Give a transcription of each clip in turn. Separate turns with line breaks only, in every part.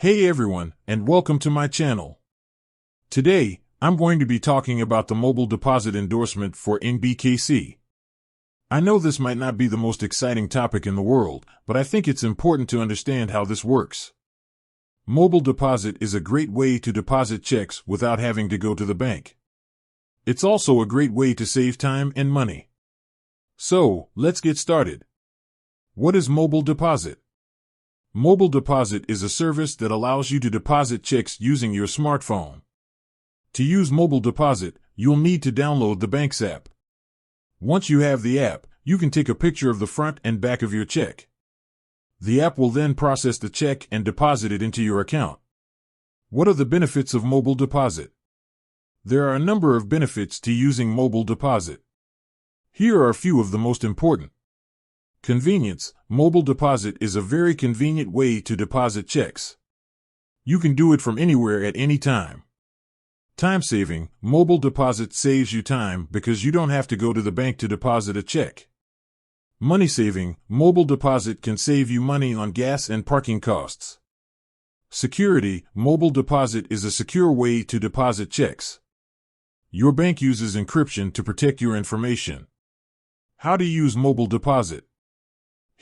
Hey everyone, and welcome to my channel. Today, I'm going to be talking about the mobile deposit endorsement for NBKC. I know this might not be the most exciting topic in the world, but I think it's important to understand how this works. Mobile deposit is a great way to deposit checks without having to go to the bank. It's also a great way to save time and money. So, let's get started. What is mobile deposit? Mobile deposit is a service that allows you to deposit checks using your smartphone. To use mobile deposit, you'll need to download the bank's app. Once you have the app, you can take a picture of the front and back of your check. The app will then process the check and deposit it into your account. What are the benefits of mobile deposit? There are a number of benefits to using mobile deposit. Here are a few of the most important. Convenience. Mobile deposit is a very convenient way to deposit checks. You can do it from anywhere at any time. Time saving. Mobile deposit saves you time because you don't have to go to the bank to deposit a check. Money saving. Mobile deposit can save you money on gas and parking costs. Security. Mobile deposit is a secure way to deposit checks. Your bank uses encryption to protect your information. How to use mobile deposit?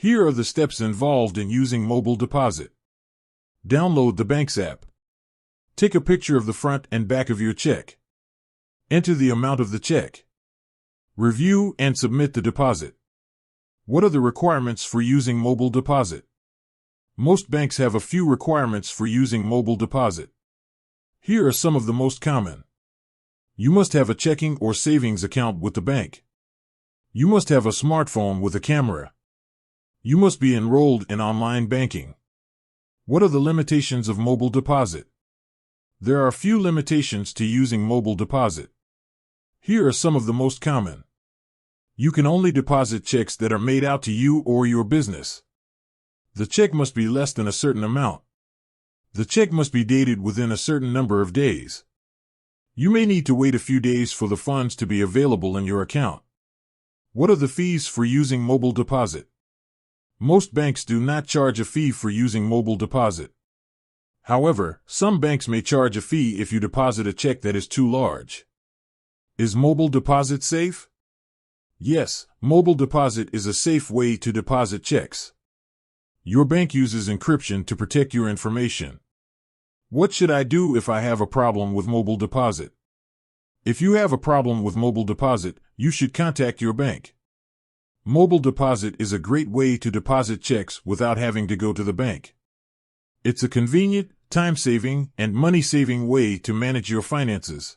Here are the steps involved in using mobile deposit. Download the bank's app. Take a picture of the front and back of your check. Enter the amount of the check. Review and submit the deposit. What are the requirements for using mobile deposit? Most banks have a few requirements for using mobile deposit. Here are some of the most common. You must have a checking or savings account with the bank. You must have a smartphone with a camera. You must be enrolled in online banking. What are the limitations of mobile deposit? There are a few limitations to using mobile deposit. Here are some of the most common. You can only deposit checks that are made out to you or your business. The check must be less than a certain amount. The check must be dated within a certain number of days. You may need to wait a few days for the funds to be available in your account. What are the fees for using mobile deposit? Most banks do not charge a fee for using mobile deposit. However, some banks may charge a fee if you deposit a check that is too large. Is mobile deposit safe? Yes, mobile deposit is a safe way to deposit checks. Your bank uses encryption to protect your information. What should I do if I have a problem with mobile deposit? If you have a problem with mobile deposit, you should contact your bank. Mobile deposit is a great way to deposit checks without having to go to the bank. It's a convenient, time-saving, and money-saving way to manage your finances.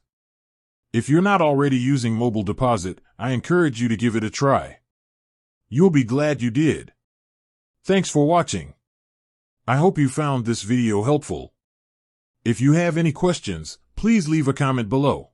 If you're not already using mobile deposit, I encourage you to give it a try. You'll be glad you did. Thanks for watching. I hope you found this video helpful. If you have any questions, please leave a comment below.